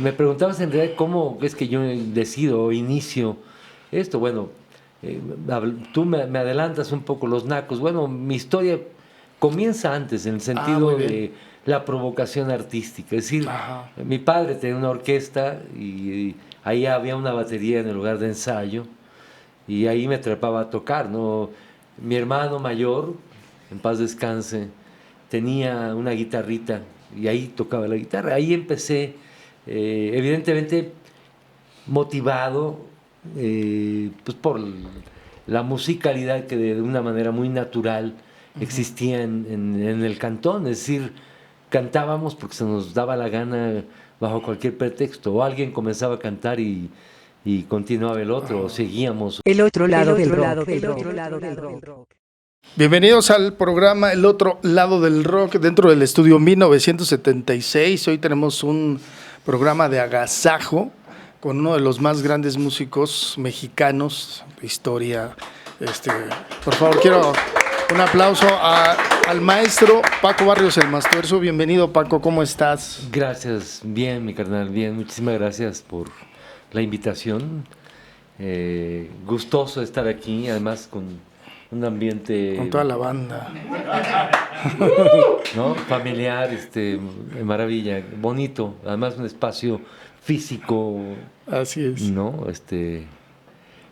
Me preguntabas en realidad cómo es que yo decido o inicio esto. Bueno, tú me adelantas un poco los nacos. Bueno, mi historia comienza antes, en el Ah, muy sentido bien. de la provocación artística. Es decir, Ajá. mi padre tenía una orquesta y ahí había una batería en el lugar de ensayo y ahí me atrapaba a tocar, ¿no? Mi hermano mayor, en paz descanse, tenía una guitarrita y ahí tocaba la guitarra. Ahí empecé, evidentemente motivado pues por la musicalidad que de una manera muy natural Ujú. existía en el cantón. Es decir, cantábamos porque se nos daba la gana bajo cualquier pretexto. O alguien comenzaba a cantar y continuaba el otro, o Ajá. seguíamos. El otro El lado del otro rock. lado del rock. El otro lado del rock. Bienvenidos al programa El otro lado del rock dentro del estudio 1976. Hoy tenemos un programa de agasajo con uno de los más grandes músicos mexicanos de historia. Por favor, quiero un aplauso al maestro Paco Barrios, el Mastuerzo. Bienvenido, Paco, ¿cómo estás? Gracias, bien, mi carnal, bien. Muchísimas gracias por la invitación. Gustoso de estar aquí, además con un Con ambiente, toda la banda. ¿no?, familiar, maravilla, bonito. Además un espacio físico, Así es. ¿no?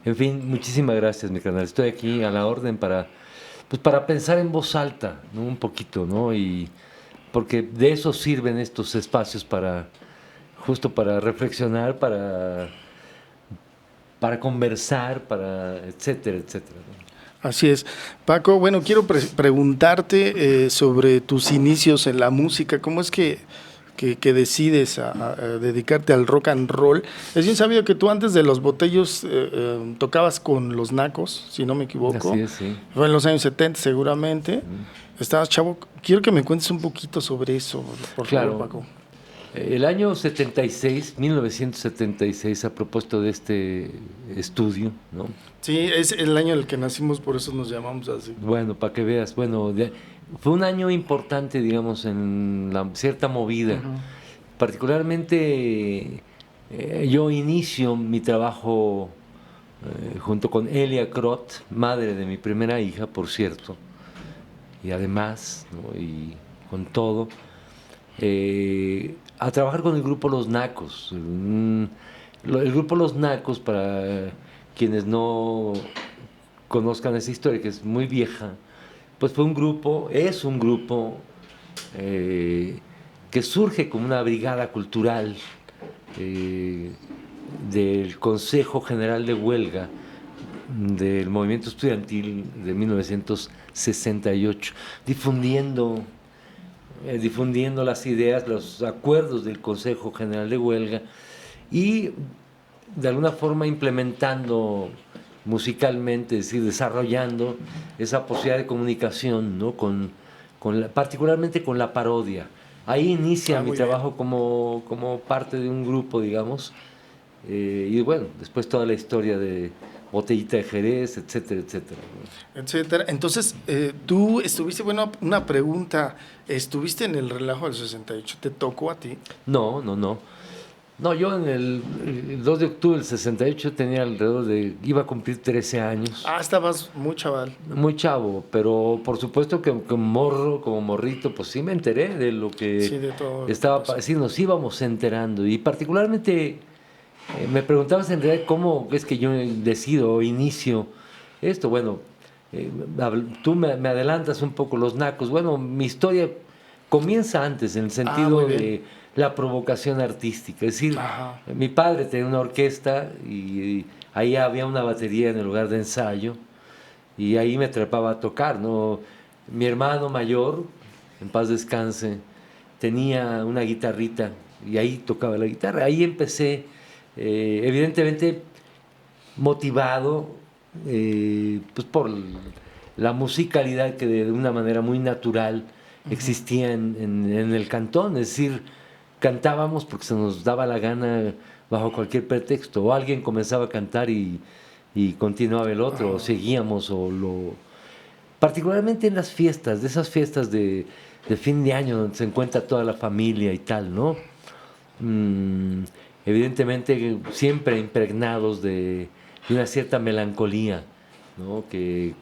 En fin, muchísimas gracias, mi carnal. Estoy aquí a la orden pues para pensar en voz alta, ¿no? Un poquito, ¿no? Y porque de eso sirven estos espacios justo para reflexionar, para conversar, etcétera, etcétera, ¿no? Así es. Paco, bueno, quiero preguntarte sobre tus inicios en la música. ¿Cómo es que decides a dedicarte al rock and roll? Es bien sabido que tú antes de Los Botellos tocabas con Los Nacos, si no me equivoco. Así es, sí. Fue en los años 70 seguramente. Estabas chavo. Quiero que me cuentes un poquito sobre eso, por favor, Claro. Paco. El año 76, 1976, a propósito de este estudio, ¿no? Sí, es el año en el que nacimos, por eso nos llamamos así. Bueno, para que veas, bueno, fue un año importante, digamos, en la cierta movida. Ujú. Particularmente, yo inicio mi trabajo junto con Elia Crot, madre de mi primera hija, por cierto, y además, ¿no?, y con todo, a trabajar con el grupo Los Nacos. El grupo Los Nacos, para quienes no conozcan esa historia, que es muy vieja, pues es un grupo que surge como una brigada cultural eh, del Consejo General de Huelga del movimiento estudiantil de 1968, difundiendo las ideas, los acuerdos del Consejo General de Huelga y de alguna forma implementando musicalmente, es decir, desarrollando esa posibilidad de comunicación, ¿no?, particularmente con la parodia. Ahí inicia mi Muy bien. trabajo como parte de un grupo, digamos, y bueno, después toda la historia de Botellita de Jerez, etcétera, etcétera, ¿no? Etcétera. Entonces, tú estuviste, bueno, una pregunta, ¿estuviste en el relajo del 68? ¿Te tocó a ti? No, no, no. No, yo el 2 de octubre del 68 tenía iba a cumplir 13 años. Ah, estabas muy chaval. Muy chavo, pero por supuesto que como morrito, pues sí me enteré de lo que Sí, de todo lo que estaba pasó. sí, nos íbamos enterando. Y particularmente me preguntabas en realidad cómo es que yo decido o inicio esto. Bueno, tú me adelantas un poco los nacos. Bueno, mi historia comienza antes, en el Ah, muy sentido bien. de la provocación artística. Es decir, Ajá. mi padre tenía una orquesta y ahí había una batería en el lugar de ensayo y ahí me atrapaba a tocar, ¿no? Mi hermano mayor, en paz descanse, tenía una guitarrita y ahí tocaba la guitarra. Ahí empecé, evidentemente motivado pues por la musicalidad que de una manera muy natural existía en el cantón. Es decir, cantábamos porque se nos daba la gana bajo cualquier pretexto. O alguien comenzaba a cantar y continuaba el otro, o Ajá. seguíamos, particularmente en las fiestas, de esas fiestas de fin de año donde se encuentra toda la familia y tal, ¿no? mm, evidentemente siempre impregnados de una cierta melancolía, ¿no? Que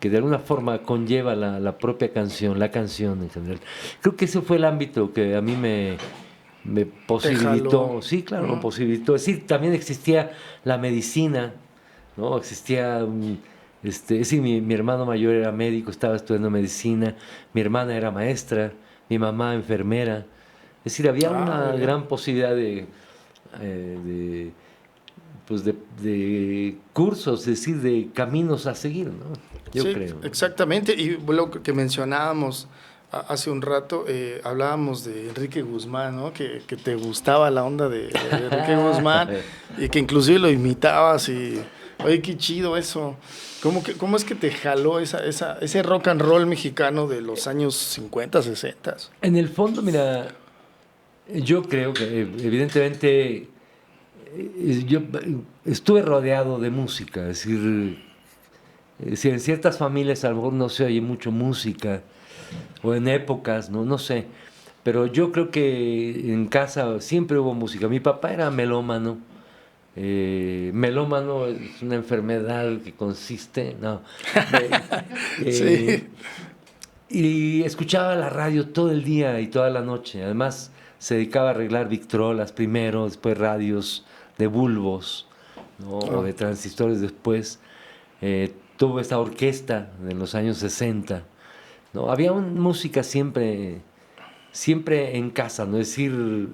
de alguna forma conlleva la propia canción, la canción en general. Creo que ese fue el ámbito que a mí me Te jaló. posibilitó, sí, claro, me posibilitó. Es decir, también existía la medicina, ¿no? Existía, es decir, mi hermano mayor era médico, estaba estudiando medicina, mi hermana era maestra, mi mamá enfermera. Es decir, había Muy una bien. gran posibilidad de, pues de cursos, es decir, de caminos a seguir, ¿no? Yo Sí, creo. exactamente. Y lo que mencionábamos hace un rato, hablábamos de Enrique Guzmán, ¿no? Que te gustaba la onda de Enrique Guzmán y que inclusive lo imitabas y, oye, qué chido eso. ¿Cómo es que te jaló ese rock and roll mexicano de los años 50, 60? En el fondo, mira, yo creo que evidentemente yo estuve rodeado de música, es decir, en ciertas familias a lo mejor no se oye mucho música, o en épocas, no sé, pero yo creo que en casa siempre hubo música. Mi papá era melómano. Melómano es una enfermedad que consiste, no, Sí. eh, y escuchaba la radio todo el día y toda la noche. Además, se dedicaba a arreglar Victrolas primero, después radios de bulbos, ¿no? O Oh, de transistores después. Tuvo esta orquesta en los años 60, ¿no? Había música siempre en casa, ¿no? Es decir,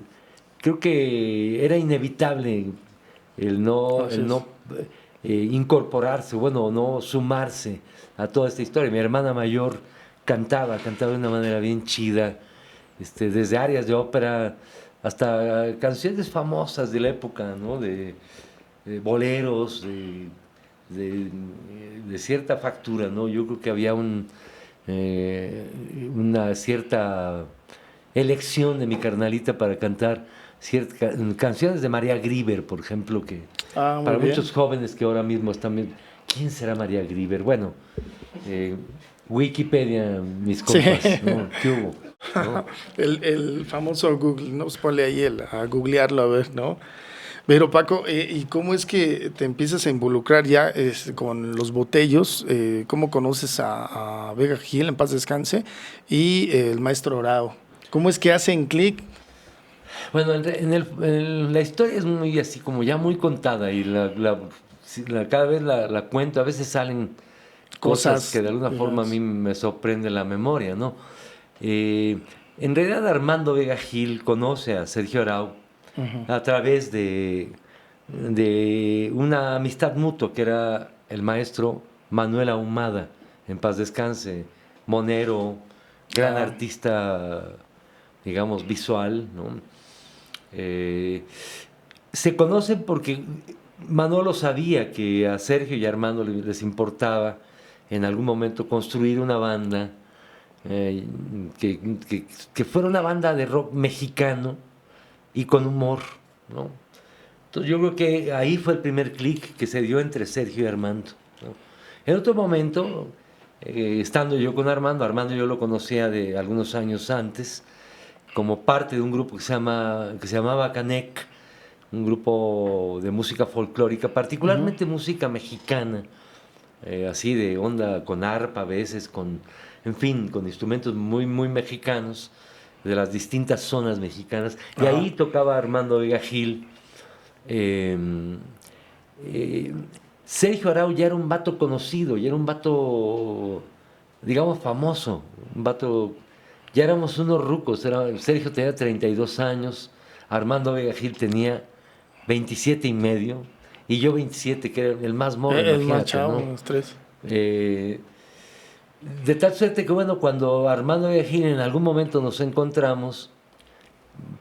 creo que era inevitable así el es. no incorporarse, bueno, no sumarse a toda esta historia. Mi hermana mayor cantaba de una manera bien chida, desde arias de ópera hasta canciones famosas de la época, ¿no? De boleros, de, de cierta factura, ¿no? Yo creo que había eh, una cierta elección de mi carnalita para cantar canciones de María Grieber, por ejemplo, que Muy para bien. muchos jóvenes que ahora mismo están viendo, ¿quién será María Grieber? Bueno, eh, Wikipedia, mis Sí. compas, ¿no? ¿Qué hubo? ¿No? El famoso Google, ¿no? Pues ponle ahí a googlearlo a ver, ¿no? Pero Paco, ¿y cómo es que te empiezas a involucrar ya con los botellos? ¿Cómo conoces a Vega Gil, en paz descanse, y el maestro Orao? ¿Cómo es que hacen clic? Bueno, la historia es muy así, como ya muy contada y cada vez la cuento, a veces salen cosas que Cosas, de alguna forma a mí digamos. me sorprende la memoria, ¿no? Eh, en realidad Armando Vega Gil conoce a Sergio Arau a través de una amistad mutua que era el maestro Manuel Ahumada, en paz descanse, monero, gran Ah, artista, digamos, visual, ¿no? Eh, Se conocen porque Manolo sabía que a Sergio y a Armando les importaba en algún momento construir una banda eh, que, que fuera una banda de rock mexicano y con humor, ¿no? Entonces yo creo que ahí fue el primer clic que se dio entre Sergio y Armando, ¿no? En otro momento, estando yo con Armando, Armando yo lo conocía de algunos años antes, como parte de un grupo que se llamaba Canec, un grupo de música folclórica, particularmente música mexicana, así de onda con arpa a veces, en fin, con instrumentos muy mexicanos, de las distintas zonas mexicanas. Y ajá. ahí tocaba Armando Vega Gil. eh, eh, Sergio Arau ya era un vato conocido, ya era un vato, digamos, famoso, un vato, ya éramos unos rucos, Sergio tenía 32 años, Armando Vega Gil tenía 27 y medio, y yo 27, que era el más morro, El más imagínate, chavo, ¿no? los tres. Eh, de tal suerte que, bueno, cuando Armando Vega Gil en algún momento nos encontramos,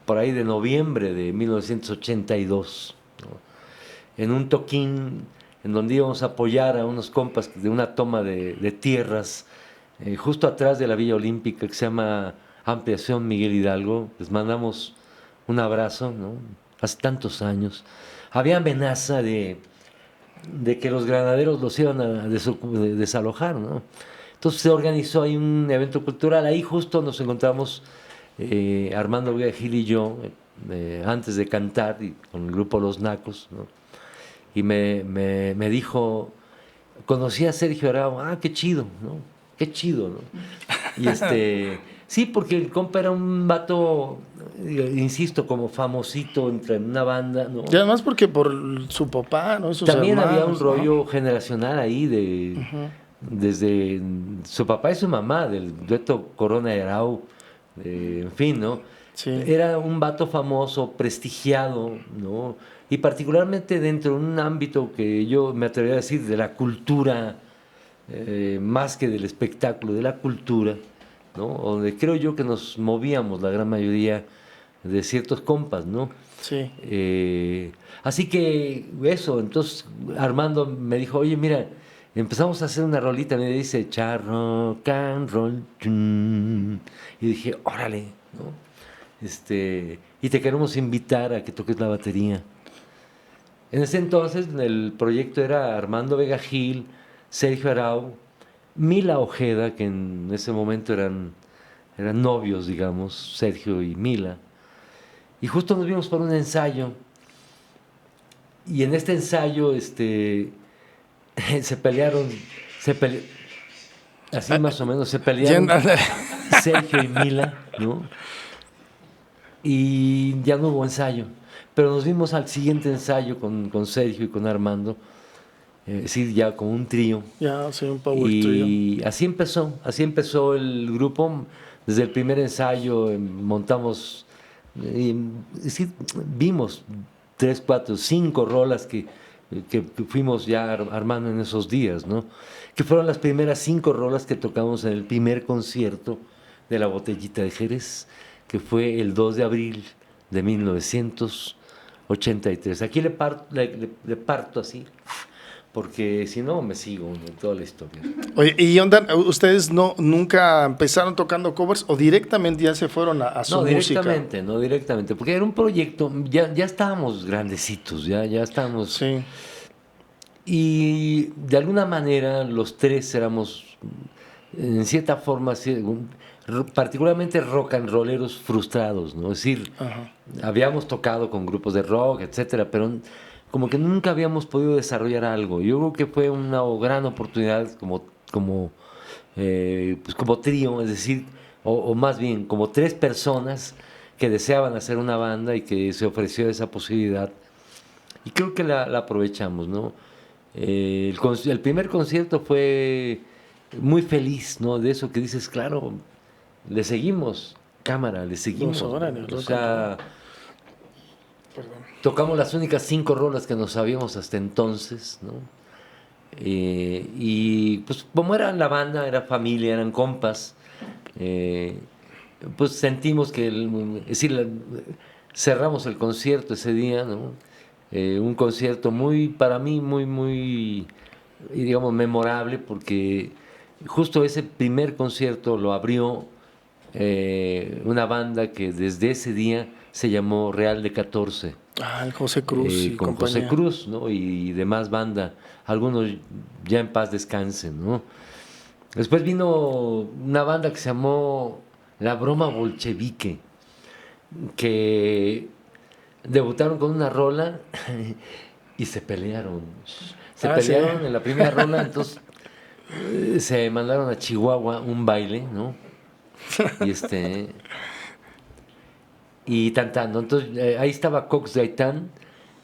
por ahí de noviembre de 1982, ¿no? En un toquín en donde íbamos a apoyar a unos compas de una toma de tierras justo atrás de la Villa Olímpica que se llama Ampliación Miguel Hidalgo. Les mandamos un abrazo, ¿no? Hace tantos años. Había amenaza de que los granaderos los iban a desalojar, ¿no? Entonces se organizó ahí un evento cultural. Ahí justo nos encontramos Armando Vega Gil y yo, antes de cantar y con el grupo Los Nacos, ¿no? Y me dijo, conocí a Sergio Arau, qué chido, ¿no? Qué chido, ¿no? Y sí, porque el compa era un vato, insisto, como famosito entre una banda, ¿no? Y además porque por su papá, ¿no? Sus También hermanos, había un ¿no? rollo generacional ahí desde su papá y su mamá, del dueto Corona y Arau, en fin, ¿no? Sí. Era un vato famoso, prestigiado, ¿no? Y particularmente dentro de un ámbito que yo me atrevería a decir de la cultura, más que del espectáculo, de la cultura, ¿no? Donde creo yo que nos movíamos la gran mayoría de ciertos compas, ¿no? Sí. Así que eso, entonces Armando me dijo, oye, mira, empezamos a hacer una rolita, me dice, charro, can, roll, y dije, órale, ¿no? Y te queremos invitar a que toques la batería. En ese entonces el proyecto era Armando Vega Gil, Sergio Arau, Mila Ojeda, que en ese momento eran novios, digamos, Sergio y Mila. Y justo nos vimos para un ensayo. Y en este ensayo se pelearon, así más o menos, se pelearon Sergio y Mila, ¿no? Y ya no hubo ensayo. Pero nos vimos al siguiente ensayo con Sergio y con Armando, sí, ya con un trío. Ya, sí, un power trio. Y así empezó el grupo. Desde el primer ensayo montamos, sí, vimos 3, 4, 5 rolas que fuimos ya armando en esos días, ¿no? Que fueron las primeras 5 rolas que tocamos en el primer concierto de La Botellita de Jerez, que fue el 2 de abril de 1983. Aquí le parto así, porque si no me sigo en toda la historia. Oye, ¿y onda, ustedes nunca empezaron tocando covers o directamente ya se fueron a su música? No directamente, porque era un proyecto, ya estábamos grandecitos, ya estábamos. Sí. Y de alguna manera los tres éramos, en cierta forma, particularmente rock and rolleros frustrados, ¿no? Es decir, Ajá. habíamos tocado con grupos de rock, etcétera, pero como que nunca habíamos podido desarrollar algo. Yo creo que fue una gran oportunidad como trío, es decir, o más bien como 3 personas que deseaban hacer una banda y que se ofreció esa posibilidad. Y creo que la aprovechamos, ¿no? El primer concierto fue muy feliz, ¿no? De eso que dices, claro, le seguimos, cámara, le seguimos. Órale, O sea, tocamos las únicas 5 rolas que nos sabíamos hasta entonces, ¿no? Y pues como era la banda, era familia, eran compas, pues sentimos que, es decir, cerramos el concierto ese día, ¿no? Un concierto para mí, muy, digamos, memorable, porque justo ese primer concierto lo abrió una banda que desde ese día se llamó Real de 14. El José Cruz y con compañía. José Cruz, ¿no? Y demás banda, algunos ya en paz descansen, ¿no? Después vino una banda que se llamó La Broma Bolchevique, que debutaron con una rola y se pelearon. Se pelearon ¿sí? en la primera rola, entonces se mandaron a Chihuahua un baile, ¿no? Y tan, ¿no? Entonces ahí estaba Cox Gaitán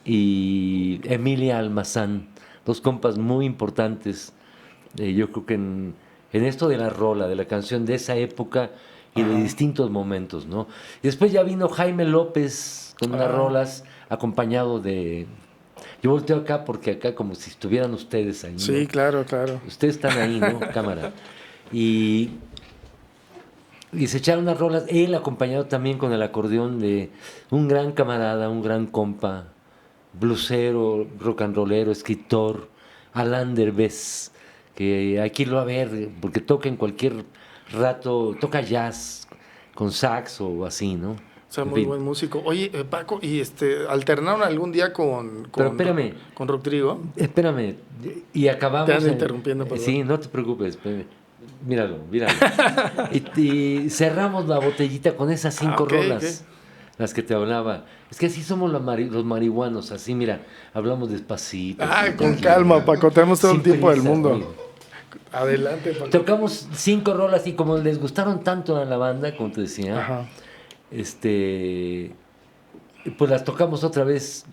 y Emilia Almazán, 2 compas muy importantes, yo creo que en esto de la rola, de la canción de esa época y de distintos momentos, ¿no? Y después ya vino Jaime López con unas rolas acompañado de... Yo volteo acá porque acá como si estuvieran ustedes ahí, ¿no? Sí, claro. Ustedes están ahí, ¿no? Cámara. Y se echaron unas rolas, él acompañado también con el acordeón de un gran camarada, un gran compa, blusero, rock and rollero, escritor, Alain Derbez, que aquí lo va a ver, porque toca en cualquier rato, toca jazz con sax o así, ¿no? O sea, En muy fin. buen músico. Oye, Paco, ¿y alternaron algún día con Pero espérame. con Rock Trigo? Espérame, y acabamos... Te ando interrumpiendo, perdón. Sí, no te preocupes, espérame. Míralo. Y cerramos la botellita con esas 5 rolas. las que te hablaba. Es que así somos los marihuanos, así mira, hablamos despacito. Con tranquilo, calma, Paco, tenemos todo el sin tiempo del prisa, mundo. amigo. Adelante, Paco. Tocamos 5 rolas y como les gustaron tanto a la banda, como te decía, Ajá. pues las tocamos otra vez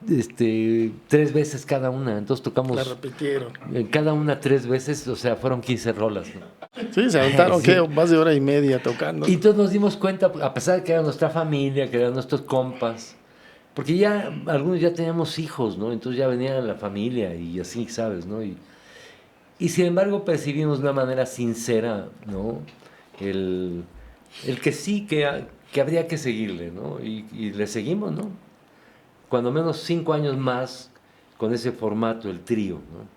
3 veces cada una. Entonces La tocamos repitieron. cada una 3 veces, o sea, fueron 15 rolas, ¿no? Sí, se aventaron, Sí. ¿qué? Más de hora y media tocando. Y entonces nos dimos cuenta, a pesar de que era nuestra familia, que eran nuestros compas, porque ya algunos ya teníamos hijos, ¿no? Entonces ya venía la familia y así, ¿sabes? ¿No? Y sin embargo percibimos de una manera sincera, ¿no? El, el que sí, que habría que seguirle, ¿no? Y le seguimos, ¿no? Cuando menos 5 años más con ese formato, el trío, ¿no?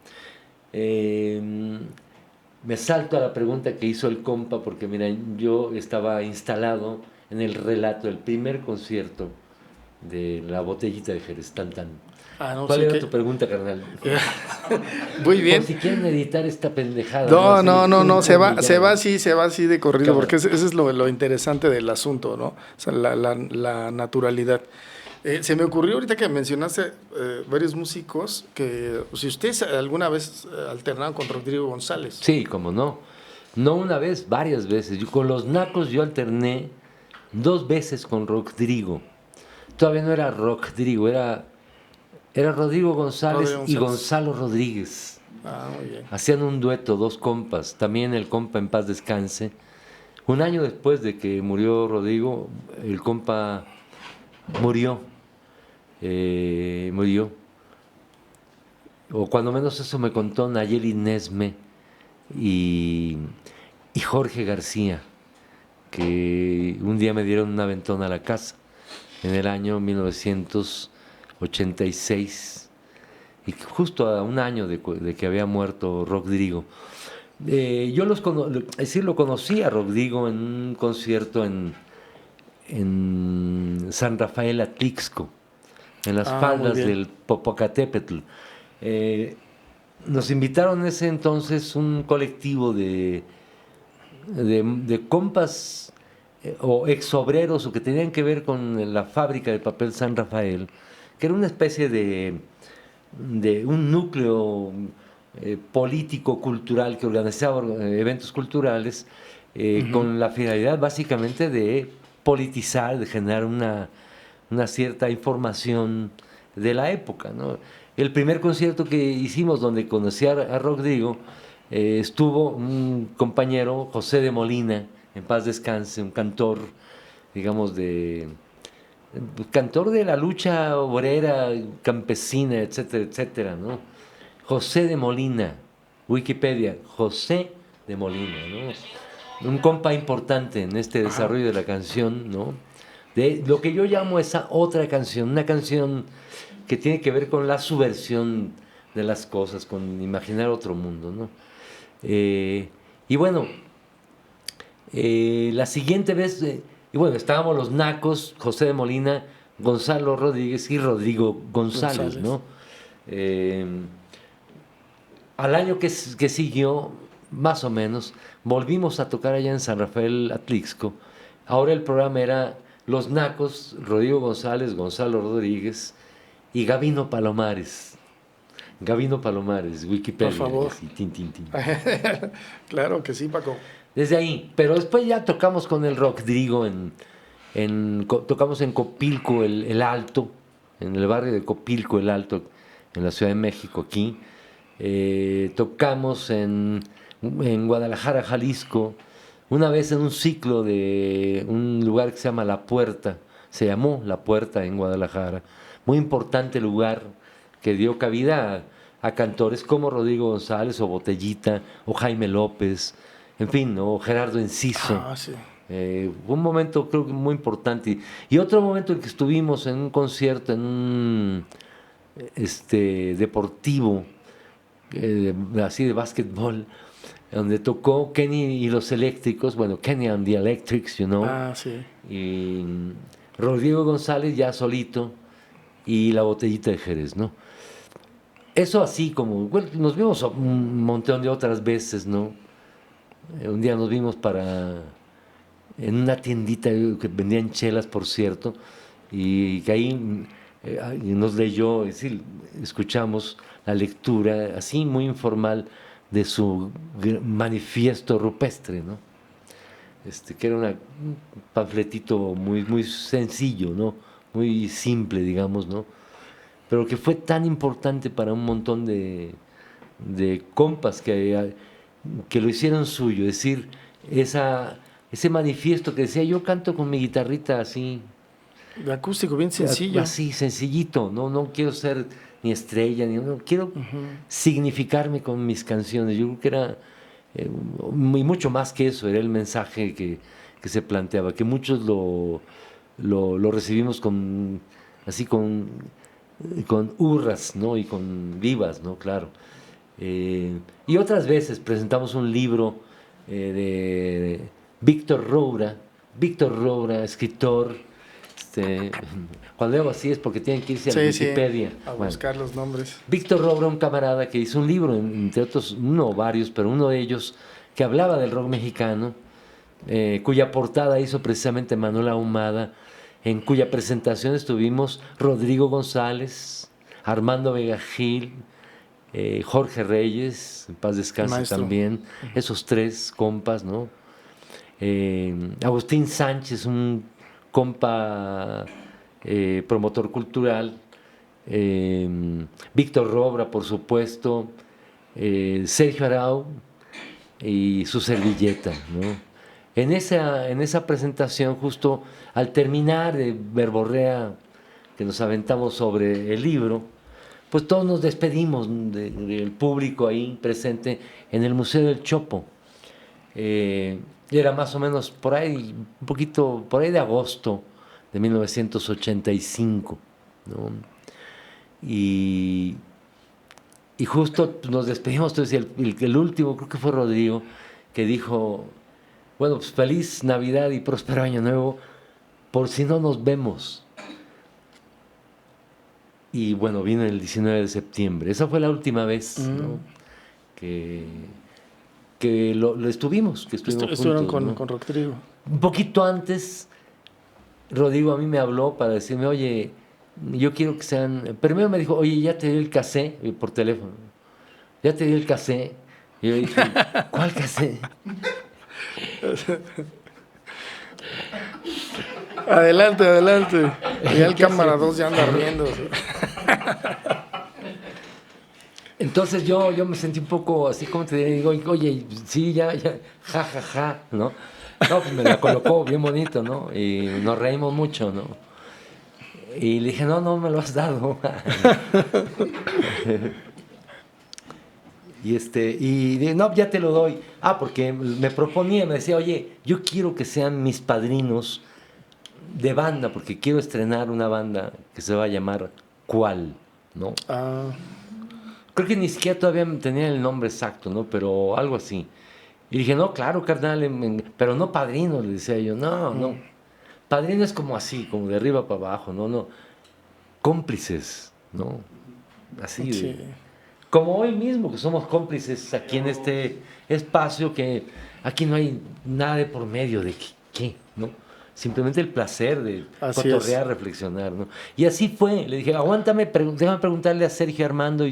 Me salto a la pregunta que hizo el compa, porque mira, yo estaba instalado en el relato del primer concierto de La Botellita de Jerez, tan. No ¿Cuál sé era qué. tu pregunta, carnal? Muy bien. Por si quieren editar esta pendejada. No, Así, se pum, va, y se ya. va así de corrido, Cámara. porque ese es lo interesante del asunto, ¿no? O sea, la naturalidad. Se me ocurrió ahorita que mencionaste varios músicos que, si ustedes alguna vez alternaron con Rodrigo González. Sí, como no. No una vez, varias veces. Con los Nacos yo alterné 2 veces con Rodrigo. Todavía no era Rodrigo, era Rodrigo González Rodrigo y González. Gonzalo Rodríguez. Muy bien. Hacían un dueto, 2 compas. También el compa en paz descanse. Un año después de que murió Rodrigo, el compa murió. Murió. O cuando menos eso me contó Nayeli Nesme y Jorge García, que un día me dieron un aventón a la casa en el año 1986, y justo a un año de que había muerto Rodrigo. Yo lo conocí a Rodrigo en un concierto en San Rafael Atlixco, en las Muy faldas bien. del Popocatépetl. Nos invitaron en ese entonces un colectivo de compas o exobreros o que tenían que ver con la fábrica de papel San Rafael, que era una especie de un núcleo político-cultural que organizaba eventos culturales con la finalidad básicamente de politizar, de generar una cierta información de la época, ¿no? El primer concierto que hicimos donde conocí a Rodrigo, estuvo un compañero, José de Molina, en paz descanse, un cantor, digamos, cantor de la lucha obrera, campesina, etcétera, etcétera, ¿no? José de Molina, Wikipedia, José de Molina, ¿no? Un compa importante en este desarrollo de la canción, ¿no? De lo que yo llamo esa otra canción, una canción que tiene que ver con la subversión de las cosas, con imaginar otro mundo, ¿no? Y bueno, la siguiente vez, y bueno, estábamos los Nacos, José de Molina, Gonzalo Rodríguez y Rodrigo González, ¿no? Al año que siguió, más o menos, volvimos a tocar allá en San Rafael Atlixco. Ahora el programa era Los Nacos, Rodrigo González, Gonzalo Rodríguez y Gabino Palomares. Gabino Palomares, Wikipedia. Por favor. Así, tin. Claro que sí, Paco. Desde ahí, pero después ya tocamos con el Rodrigo tocamos en Copilco el Alto, en el barrio de Copilco el Alto, en la Ciudad de México, aquí. Tocamos en Guadalajara, Jalisco, una vez en un ciclo de un lugar que se llama La Puerta, se llamó La Puerta en Guadalajara, muy importante lugar que dio cabida a cantores como Rodrigo González o Botellita o Jaime López, en fin, o Gerardo Enciso. Sí. Fue un momento creo que muy importante. Y otro momento en que estuvimos en un concierto, en un deportivo, así de básquetbol, donde tocó Kenny y los Eléctricos, bueno, Kenny and the Electrics, Sí. y Rodrigo González ya solito y La Botellita de Jerez, ¿no? Eso así como, bueno, nos vimos un montón de otras veces, ¿no? Un día nos vimos para en una tiendita que vendían chelas, por cierto, y que ahí nos leyó, es decir, escuchamos la lectura así muy informal de su manifiesto rupestre, ¿no? Que era un panfletito muy, muy sencillo, ¿no? Muy simple, digamos, ¿no? Pero que fue tan importante para un montón de compas que lo hicieron suyo, es decir, ese manifiesto que decía, yo canto con mi guitarrita así, De acústico, bien sencillo. así, sencillito, no quiero ser ni estrella, no quiero significarme con mis canciones. Yo creo que era y mucho más que eso, era el mensaje que se planteaba, que muchos lo recibimos así con hurras, ¿no? Y con vivas, ¿no? Claro. Y otras veces presentamos un libro de Víctor Roura, escritor. Cuando digo así es porque tienen que irse a Wikipedia. Sí, a buscar los nombres. Víctor Roura, un camarada que hizo un libro, entre otros, no varios, pero uno de ellos, que hablaba del rock mexicano, cuya portada hizo precisamente Manuel Ahumada, en cuya presentación estuvimos Rodrigo González, Armando Vega Gil, Jorge Reyes, en paz descanse también, esos tres compas, ¿no? Agustín Sánchez, un compa promotor cultural, Víctor Robra, por supuesto, Sergio Arau y su servilleta, ¿no? En esa presentación, justo al terminar de verborrea que nos aventamos sobre el libro, pues todos nos despedimos del público ahí presente en el Museo del Chopo. Era más o menos por ahí, un poquito por ahí de agosto de 1985, ¿no? Y justo nos despedimos, entonces el último, creo que fue Rodrigo, que dijo, bueno, pues feliz Navidad y próspero Año Nuevo, por si no nos vemos. Y bueno, vino el 19 de septiembre. Esa fue la última vez, ¿no? que lo estuvimos, que estuvimos Estuvieron juntos, ¿no? con Rodrigo. Un poquito antes, Rodrigo a mí me habló para decirme, oye, yo quiero que sean... Primero me dijo, oye, ya te di el cassette, por teléfono. Ya te di el cassette. Y yo dije, ¿cuál cassette? Adelante. Ya el cámara 2 ya anda riendo. Entonces yo me sentí un poco así, como te digo, oye, sí, ya, ja, ¿no? No, pues me la colocó bien bonito, ¿no? Y nos reímos mucho, ¿no? Y le dije, no me lo has dado. Y dije, no, ya te lo doy. Porque me proponía, me decía, oye, yo quiero que sean mis padrinos de banda, porque quiero estrenar una banda que se va a llamar ¿Cuál? ¿No? Creo que ni siquiera todavía tenía el nombre exacto, ¿no? Pero algo así. Y dije, no, claro, carnal, pero no padrino, le decía yo, no. Padrino es como así, como de arriba para abajo, no. Cómplices, ¿no? Así Sí. Como hoy mismo, que somos cómplices aquí en este espacio, que aquí no hay nada de por medio de qué, ¿no? Simplemente el placer de cotorrear, reflexionar, ¿no? Y así fue. Le dije, aguántame, déjame preguntarle a Sergio Armando.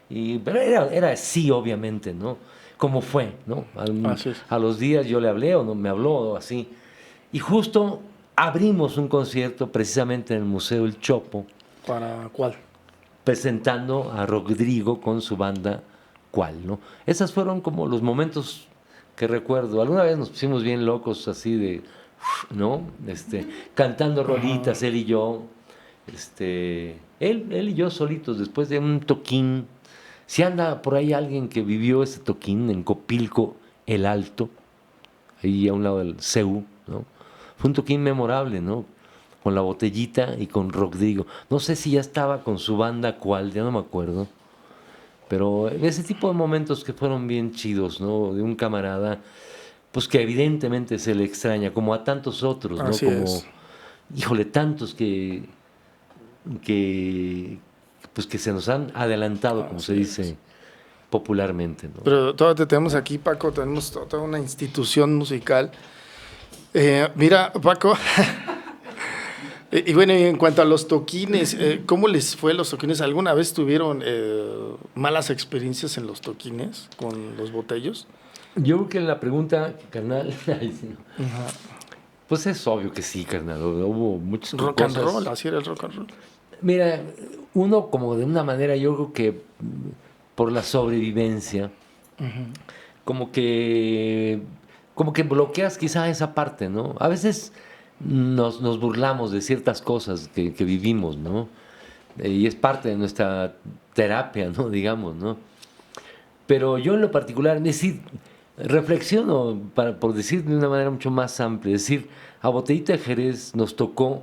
Pero era así, obviamente, ¿no? Como fue, ¿no? A los días yo le hablé o no me habló o así. Y justo abrimos un concierto precisamente en el Museo El Chopo. ¿Para cuál? Presentando a Rodrigo con su banda ¿Cuál? ¿No? Esos fueron como los momentos que recuerdo. Alguna vez nos pusimos bien locos así de, ¿no? Cantando rolitas, él y yo. Él y yo solitos, después de un toquín. Si anda por ahí alguien que vivió ese toquín en Copilco, El Alto, ahí a un lado del CEU, ¿no? Fue un toquín memorable, ¿no? Con la botellita y con Rodrigo. No sé si ya estaba con su banda ¿Cuál? Ya no me acuerdo. Pero ese tipo de momentos que fueron bien chidos, ¿no? De un camarada, pues que evidentemente se le extraña, como a tantos otros, ¿no? Así es. Híjole, tantos que se nos han adelantado, como se dice popularmente, ¿no? Pero todavía te tenemos aquí, Paco, tenemos toda una institución musical Mira, Paco, y bueno, y en cuanto a los toquines, ¿cómo les fue los toquines? ¿Alguna vez tuvieron malas experiencias en los toquines con los botellos? Yo creo que la pregunta, carnal, ay, sí, no. Ajá. Pues es obvio que sí, carnal. Hubo muchas Rock and cosas. roll, así era el rock and roll. Mira, uno como de una manera, yo creo que por la sobrevivencia, como que como que bloqueas quizá esa parte, ¿no? A veces nos burlamos de ciertas cosas que vivimos, ¿no? Y es parte de nuestra terapia, ¿no? Digamos, ¿no? Pero yo en lo particular, es decir, reflexiono por decir de una manera mucho más amplia, es decir, a Botellita de Jerez nos tocó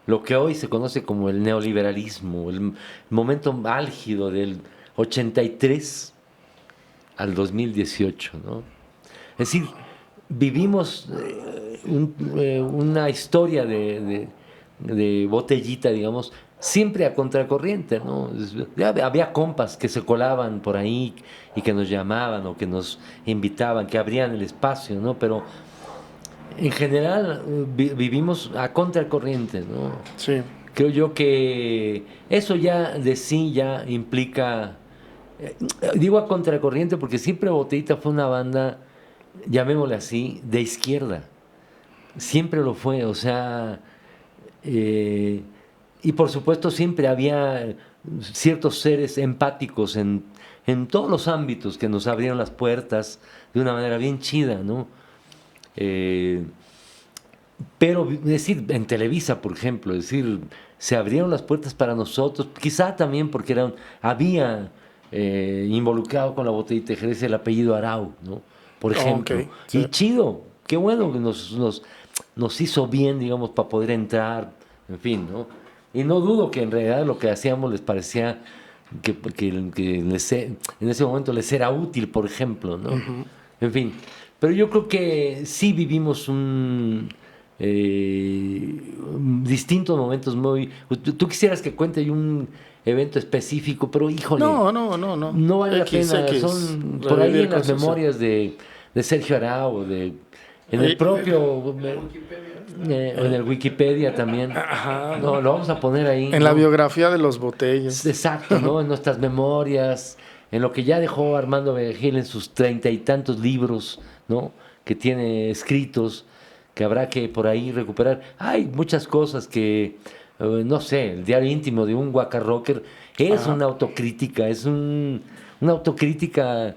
lo que hoy se conoce como el neoliberalismo, el momento álgido del 83 al 2018, ¿no? Es decir, vivimos una historia de Botellita, digamos, siempre a contracorriente, ¿no? Había compas que se colaban por ahí y que nos llamaban o que nos invitaban, que abrían el espacio, ¿no? Pero en general vivimos a contracorriente, ¿no? Sí. Creo yo que eso ya de sí ya implica, eh, digo a contracorriente porque siempre Botellita fue una banda, llamémosle así, de izquierda. Siempre lo fue, o sea, eh, y por supuesto siempre había ciertos seres empáticos en todos los ámbitos que nos abrieron las puertas de una manera bien chida, ¿no? Eh, pero, es decir, en Televisa, por ejemplo, es decir, se abrieron las puertas para nosotros, quizá también porque había involucrado con la Botellita de Jerez el apellido Arau, ¿no? Por ejemplo. Ok, sí. Y chido, qué bueno que nos hizo bien, digamos, para poder entrar, en fin, ¿no? Y no dudo que en realidad lo que hacíamos les parecía en ese momento les era útil, por ejemplo, ¿no? En fin, pero yo creo que sí vivimos distintos momentos muy... Tú quisieras que cuente yo un evento específico, pero híjole, No. no vale la pena. X, Son por ahí revivir en las cosas, memorias de Sergio Arau, en el propio... en el Wikipedia también. Ajá, No, lo vamos a poner ahí. en la ¿no? biografía de los botellos. Exacto, ¿no? En nuestras memorias, en lo que ya dejó Armando Vergel en sus 30 y tantos libros, ¿no? Que tiene escritos, que habrá que por ahí recuperar. Hay muchas cosas que, no sé, el diario íntimo de un guacarrocker es Ajá. una autocrítica, una autocrítica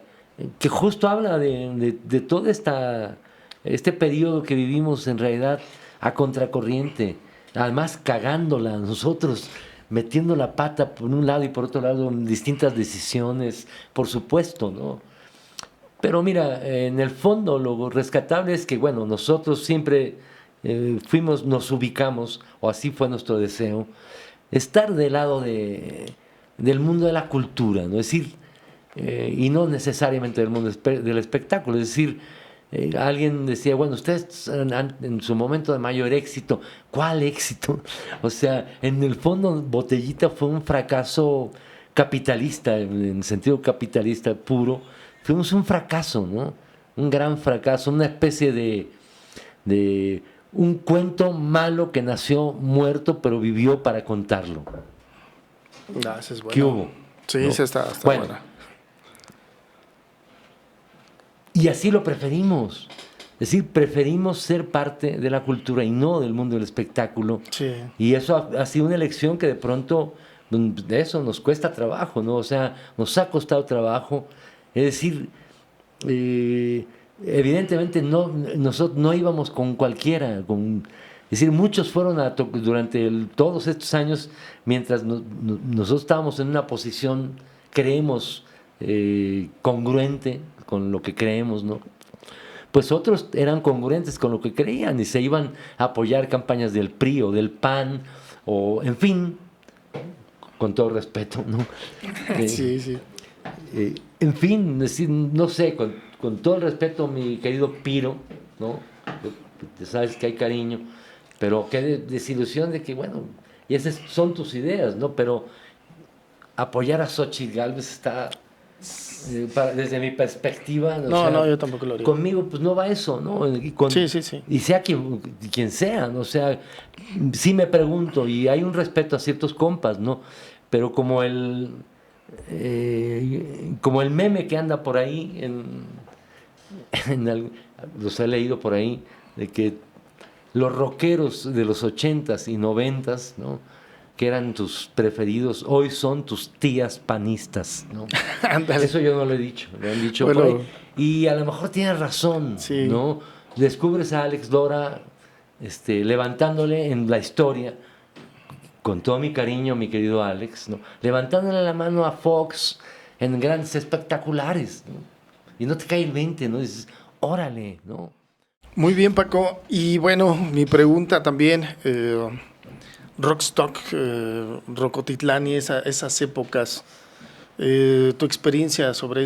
que justo habla de todo este periodo que vivimos en realidad a contracorriente, además cagándola nosotros, metiendo la pata por un lado y por otro lado en distintas decisiones, por supuesto, ¿no? Pero mira, en el fondo lo rescatable es que, bueno, nosotros siempre nos ubicamos, o así fue nuestro deseo, estar del lado del mundo de la cultura, ¿no? Es decir, y no necesariamente del mundo del espectáculo, es decir, alguien decía, bueno, ustedes en su momento de mayor éxito, ¿cuál éxito? O sea, en el fondo Botellita fue un fracaso capitalista, en sentido capitalista puro, fuimos un fracaso, ¿no? Un gran fracaso, una especie de un cuento malo que nació muerto pero vivió para contarlo. Esa es buena. ¿Qué hubo? Sí, ¿No? sí está Bueno, buena. y así lo preferimos. Es decir, preferimos ser parte de la cultura y no del mundo del espectáculo. Sí. Y eso ha sido una elección que de pronto de eso nos cuesta trabajo, ¿no? O sea, nos ha costado trabajo. Es decir, evidentemente nosotros no íbamos con cualquiera. Es decir, muchos fueron durante todos estos años, mientras nosotros estábamos en una posición, creemos, congruente con lo que creemos, ¿no? Pues otros eran congruentes con lo que creían y se iban a apoyar campañas del PRI o del PAN, o en fin, con todo respeto, ¿no? Sí. En fin, es decir, no sé, con todo el respeto, mi querido Piro, ¿no? Ya sabes que hay cariño, pero qué desilusión de que, bueno, y esas son tus ideas, ¿no? Pero apoyar a Xochitl Gálvez está desde mi perspectiva, No, yo tampoco lo haría. conmigo pues no va eso, ¿no? Sí. Y sea quien sea, ¿no? O sea, sí me pregunto, y hay un respeto a ciertos compas, ¿no? Pero como el meme que anda por ahí, los he leído por ahí, de que los rockeros de los 80s y 90s, ¿no? Que eran tus preferidos, hoy son tus tías panistas, ¿no? Ándale. Eso yo no lo he dicho, lo han dicho Bueno. por ahí. Y a lo mejor tienes razón, Sí. ¿no? Descubres a Alex Lora levantándole en la historia, con todo mi cariño, mi querido Alex, ¿no? Levantándole la mano a Fox en grandes espectaculares, ¿no? Y no te cae el 20, ¿no? Dices, órale, ¿no? Muy bien, Paco. Y bueno, mi pregunta también, Rockstock, Rocotitlán y esas épocas, tu experiencia sobre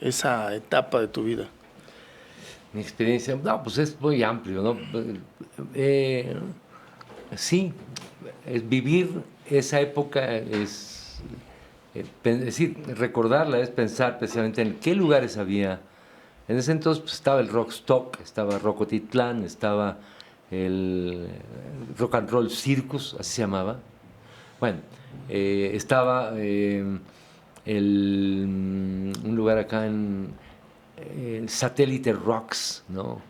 esa etapa de tu vida. Mi experiencia, no, pues es muy amplio, ¿no? Sí, vivir esa época es decir, recordarla es pensar precisamente en qué lugares había. En ese entonces pues, estaba el Rockstock, estaba Rocotitlán, estaba el Rock and Roll Circus, así se llamaba. Bueno, estaba un lugar acá en Satélite Rocks, ¿no?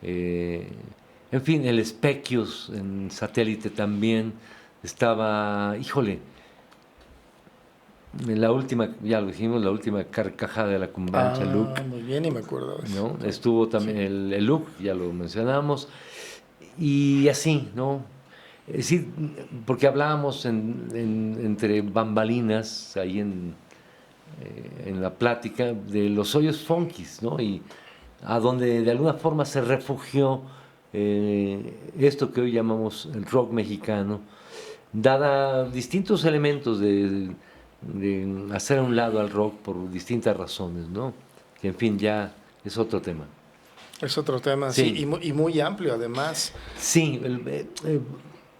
En fin, el Spekios en Satélite también. Estaba, híjole, en la última, ya lo dijimos, la última carcajada de la Cumbancha, Luke, Muy bien, y me acuerdo de eso. ¿no? Estuvo también el Luke, ya lo mencionamos, y así, ¿no? Es decir, porque hablábamos entre bambalinas, ahí en la plática, de los hoyos funkis, ¿no? Y a donde de alguna forma se refugió esto que hoy llamamos el rock mexicano, dada distintos elementos de hacer a un lado al rock por distintas razones, ¿no? Que en fin, ya es otro tema. Es otro tema, sí, y muy amplio además. Sí, es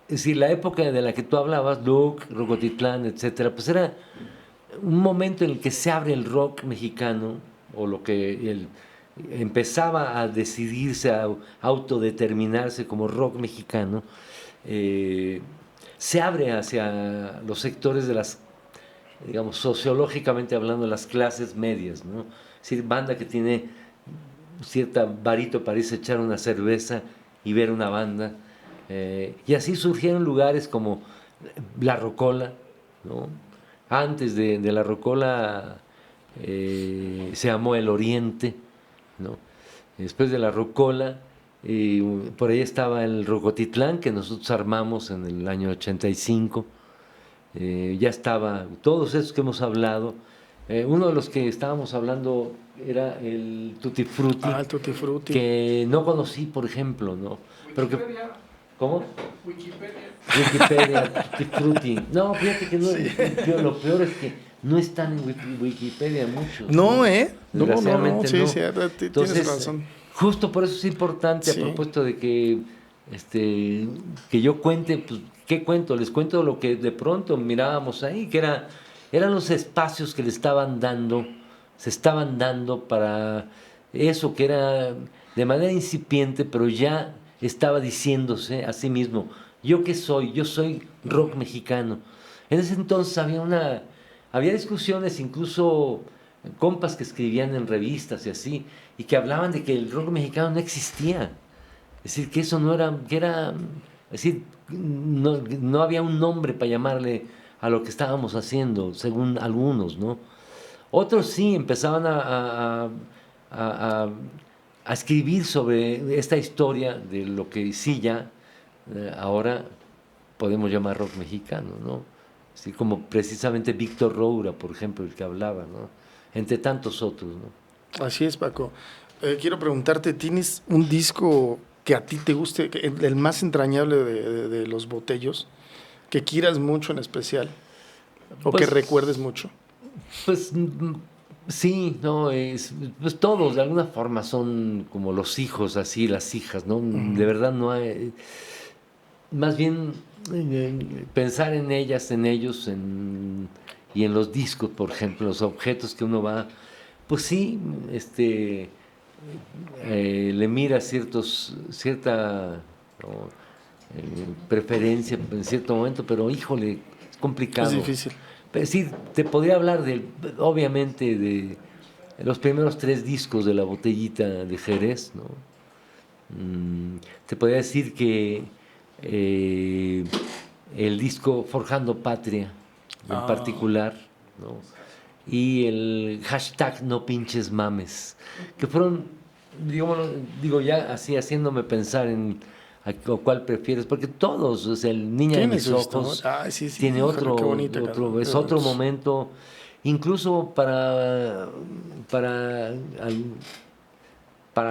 decir, la época de la que tú hablabas, Luke, Rocotitlán, etcétera, pues era un momento en el que se abre el rock mexicano, o lo que empezaba a decidirse, a autodeterminarse como rock mexicano, se abre hacia los sectores de las, digamos, sociológicamente hablando, las clases medias, ¿no? Es decir, banda que tiene cierta varito para irse a echar una cerveza y ver una banda. Y así surgieron lugares como La Rocola, ¿no? Antes de La Rocola se llamó El Oriente, ¿no? Después de La Rocola, por ahí estaba el Rocotitlán, que nosotros armamos en el año 85. Ya estaba, todos esos que hemos hablado. Uno de los que estábamos hablando era el Tutti Frutti, El Tutti Frutti. que no conocí, por ejemplo, ¿no? Pero que, ¿cómo? Wikipedia, Tutti Frutti. No, fíjate que no, lo peor es que no están en Wikipedia muchos. No, Desgraciadamente sí, no. sí, Entonces, tienes razón. Justo por eso es importante, Sí. a propósito de que yo cuente, pues, ¿qué cuento? Les cuento lo que de pronto mirábamos ahí, que eran los espacios que se estaban dando para eso que era de manera incipiente, pero ya estaba diciéndose a sí mismo, ¿yo qué soy? Yo soy rock mexicano. En ese entonces había discusiones, incluso compas que escribían en revistas y así, y que hablaban de que el rock mexicano no existía. Es decir, que eso no era, es decir, no había un nombre para llamarle a lo que estábamos haciendo, según algunos, ¿no? Otros sí empezaban a escribir sobre esta historia de lo que sí ya ahora podemos llamar rock mexicano, ¿no? Así como precisamente Víctor Roura, por ejemplo, el que hablaba, ¿no? Entre tantos otros, ¿no? Así es, Paco. Quiero preguntarte, ¿tienes un disco que a ti te guste, el más entrañable de los Botellos, que quieras mucho en especial, o Pues, que recuerdes mucho? Pues sí, no, pues todos de alguna forma son como los hijos, así, las hijas, ¿no? De verdad no hay, más bien pensar en ellas, en ellos, y en los discos, por ejemplo, los objetos que uno va, pues sí, le mira cierta, ¿no?, preferencia en cierto momento, pero híjole, es complicado. Es difícil. Pero sí, te podría hablar obviamente de los primeros 3 discos de La Botellita de Jerez, ¿no? Te podría decir que el disco Forjando Patria, en particular, ¿no?, y el hashtag No Pinches Mames, que fueron, digo ya así haciéndome pensar en a cuál prefieres, porque todos, o sea, el Niña de mis ojos sí, tiene híjole, qué bonita es otro momento, incluso para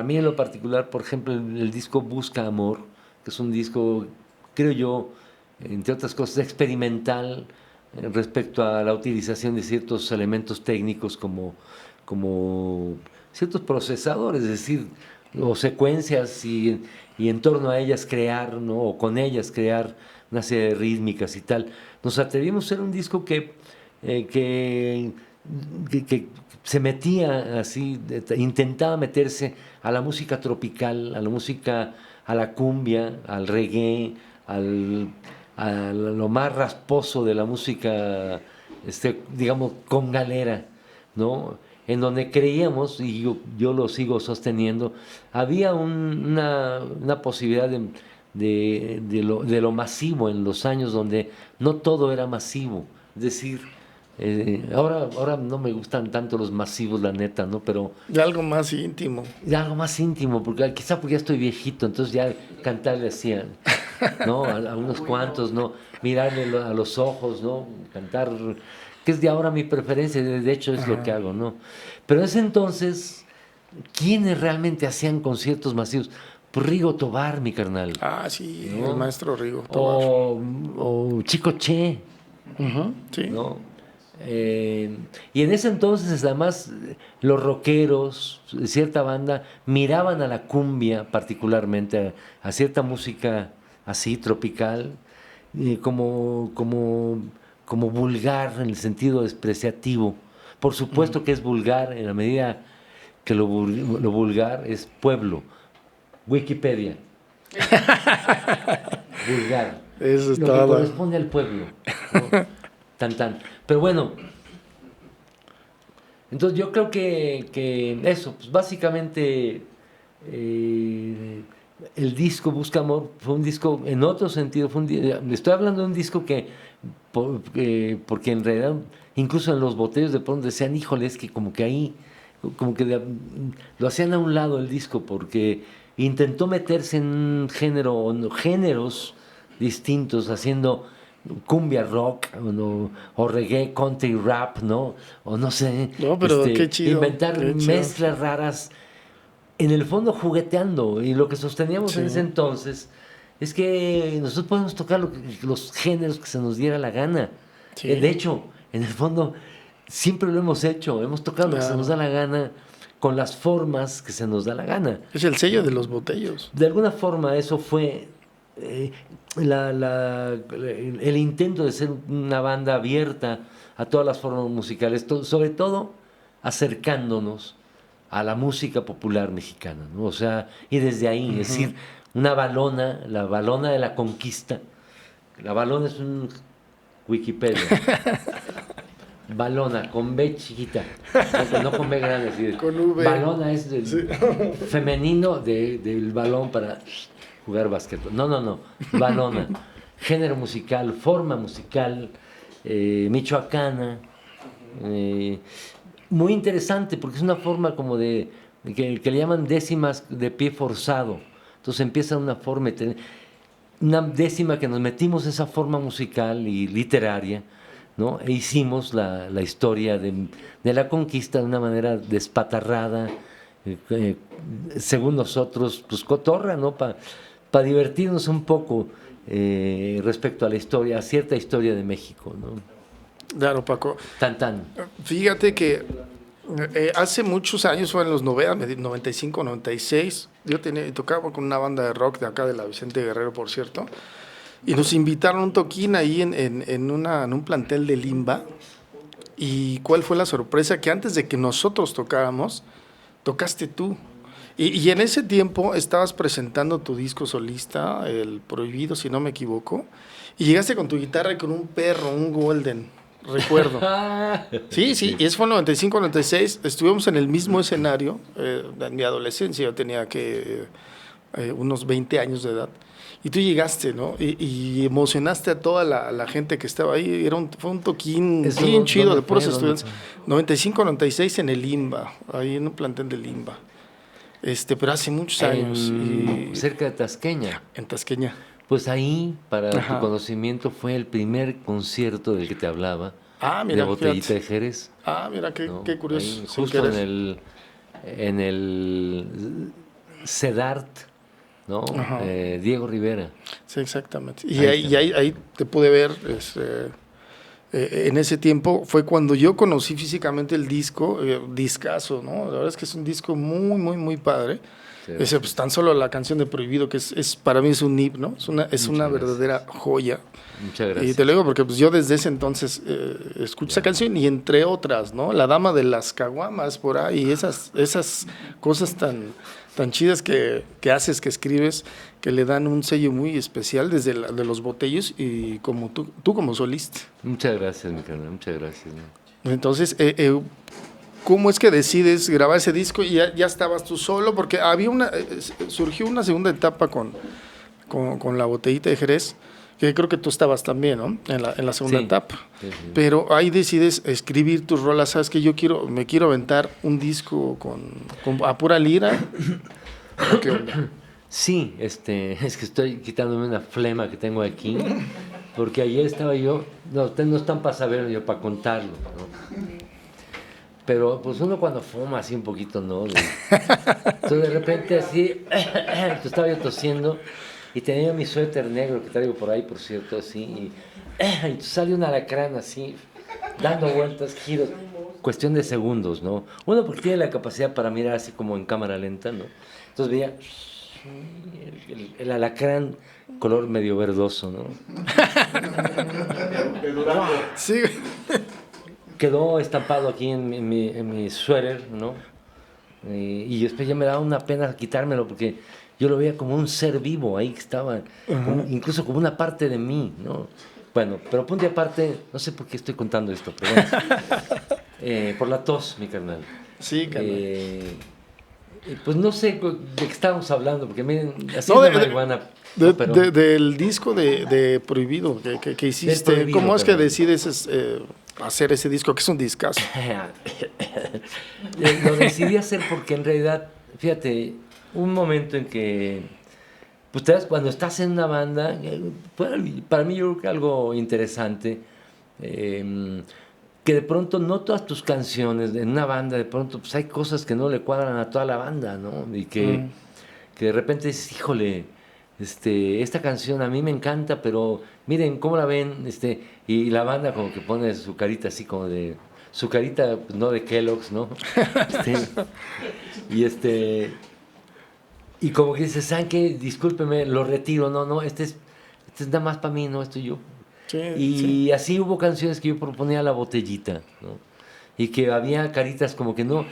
mí en lo particular, por ejemplo, el disco Busca Amor, que es un disco, creo yo, entre otras cosas, experimental respecto a la utilización de ciertos elementos técnicos como ciertos procesadores, es decir, o secuencias y en torno a ellas crear, ¿no?, o con ellas crear una serie de rítmicas y tal. Nos atrevimos a hacer un disco que se metía así, intentaba meterse a la música tropical, a la música, a la cumbia, al reggae, a lo más rasposo de la música, digamos, congalera, ¿no? En donde creíamos, y yo lo sigo sosteniendo, había una posibilidad de lo masivo en los años donde no todo era masivo. Es decir, ahora no me gustan tanto los masivos, la neta, ¿no? Pero De algo más íntimo. de algo más íntimo, quizá porque ya estoy viejito, entonces ya cantarle así, ¿no? A unos cuantos, ¿no? Mirarle a los ojos, ¿no? Cantar, que es de ahora mi preferencia, de hecho es lo que hago, ¿no? Pero en ese entonces, ¿quiénes realmente hacían conciertos masivos? Pues Rigo Tobar, mi carnal. Sí, ¿no? el maestro Rigo Tobar. O Chico Che, sí. ¿no? Y en ese entonces además los rockeros, cierta banda, miraban a la cumbia particularmente, a cierta música así tropical, como vulgar en el sentido despreciativo. Por supuesto que es vulgar en la medida que lo vulgar es pueblo. Wikipedia. Vulgar. Eso es lo todo. que corresponde al pueblo, ¿no? Tan. Pero bueno, entonces yo creo que eso, pues básicamente el disco Busca Amor fue un disco, en otro sentido, le estoy hablando de un disco porque en realidad, incluso en los botellos de pronto decían, híjole, es que como que ahí, como que lo hacían a un lado el disco, porque intentó meterse en un género, o géneros distintos, haciendo cumbia rock o reggae, country rap, ¿no? O no sé, No, pero qué chido, inventar qué chido. mezclas raras, en el fondo jugueteando. Y lo que sosteníamos en ese entonces es que nosotros podemos tocar los géneros que se nos diera la gana. Sí. De hecho, en el fondo siempre lo hemos hecho, hemos tocado lo que se nos da la gana, con las formas que se nos da la gana. Es el sello de los botellos. De alguna forma eso fue el intento de ser una banda abierta a todas las formas musicales, sobre todo acercándonos a la música popular mexicana, ¿no? O sea, y desde ahí, es decir, la balona de la conquista. La balona es un Wikipedia. Balona, con B chiquita, no con B grande. ¿Sí? Con V. Balona es femenino del balón para jugar básquetbol. No. Balona. Género musical, forma musical, michoacana. Muy interesante porque es una forma como que le llaman décimas de pie forzado. Entonces empieza una forma, una décima que nos metimos esa forma musical y literaria, ¿no? E hicimos la historia de la conquista de una manera despatarrada, según nosotros, pues cotorra, ¿no? Para divertirnos un poco respecto a la historia, a cierta historia de México, ¿no? Claro, Paco. Tan. Fíjate que hace muchos años, fue en los 95, 96, yo tocaba con una banda de rock de acá de la Vicente Guerrero, por cierto, y nos invitaron a un toquín ahí en un plantel de Limba, ¿Y cuál fue la sorpresa? Que antes de que nosotros tocáramos, tocaste tú. Y en ese tiempo estabas presentando tu disco solista, El Prohibido, si no me equivoco, y llegaste con tu guitarra y con un perro, un Golden, recuerdo. Sí, y eso fue en 95, 96, estuvimos en el mismo escenario, en mi adolescencia, yo tenía unos 20 años de edad, y tú llegaste, ¿no? Y emocionaste a toda la gente que estaba ahí, fue un toquín ¿Eso bien chido de dónde puros fue? estudiantes. 95, 96 en el Limba, ahí en un plantel del Limba. Pero hace muchos años. Cerca de Tasqueña. En Tasqueña. Pues ahí, para Ajá. tu conocimiento, fue el primer concierto del que te hablaba, Ah, de mira, Botellita fíjate. de Jerez. Ah, mira, ¿No? qué curioso. Ahí, sin justo querer. en el CEDART, ¿no? Ajá. Diego Rivera. Sí, exactamente. Y Ahí está. ahí te pude ver. En ese tiempo fue cuando yo conocí físicamente el disco, discazo, ¿no? La verdad es que es un disco muy, muy, muy padre. Sí. Pues tan solo la canción de Prohibido, que para mí es un himno, es una Muchas verdadera joya. Muchas Y gracias. te lo digo porque pues, yo desde ese entonces escucho esa canción y entre otras, ¿no? La Dama de las Caguamas por ahí, esas cosas tan chidas que haces, que escribes, que le dan un sello muy especial desde de los botellos y como tú como solista. Muchas gracias, mi carnal, muchas gracias. ¿No? Entonces, ¿cómo es que decides grabar ese disco y ya estabas tú solo? Porque surgió una segunda etapa con la Botellita de Jerez, que creo que tú estabas también, ¿no? En la segunda Sí. etapa. Sí. Pero ahí decides escribir tus rolas, sabes que me quiero aventar un disco a pura lira. ¿O qué onda? Sí, es que estoy quitándome una flema que tengo aquí, porque ayer estaba yo, no están para saberlo, yo para contarlo, ¿no? Pero pues uno cuando fuma así un poquito, ¿no? Entonces de repente así, estaba yo tosiendo y tenía mi suéter negro que traigo por ahí, por cierto, así, y sale un alacrán así, dando vueltas, giros, cuestión de segundos, ¿no? Uno porque tiene la capacidad para mirar así como en cámara lenta, ¿no? Entonces veía el alacrán color medio verdoso, ¿no? Sí. Quedó estampado aquí en mi suéter, ¿no? Y después ya me daba una pena quitármelo porque yo lo veía como un ser vivo ahí que estaba, incluso como una parte de mí, ¿no? Bueno, pero punto y aparte, no sé por qué estoy contando esto, pero bueno, por la tos, mi carnal. Sí, carnal. Pues no sé de qué estábamos hablando, porque miren, así No, es la marihuana. ¿No? Pero, del disco de Prohibido que hiciste, Prohibido, ¿cómo es que perdón. decides hacer ese disco? Que es un discazo. Lo decidí hacer porque en realidad, fíjate, un momento en que, pues te das, cuando estás en una banda, para mí yo creo que algo interesante, que de pronto no todas tus canciones en una banda, de pronto pues hay cosas que no le cuadran a toda la banda, ¿no? Y que de repente dices, híjole, esta canción a mí me encanta, pero miren cómo la ven, y la banda como que pone su carita así como de, su carita pues, no de Kellogg's, ¿no? Y como que dices, ¿saben qué? Discúlpeme, lo retiro, no, este es nada más para mí, no, esto yo. Sí, Y sí. así hubo canciones que yo proponía la botellita, ¿no? Y que había caritas como que no,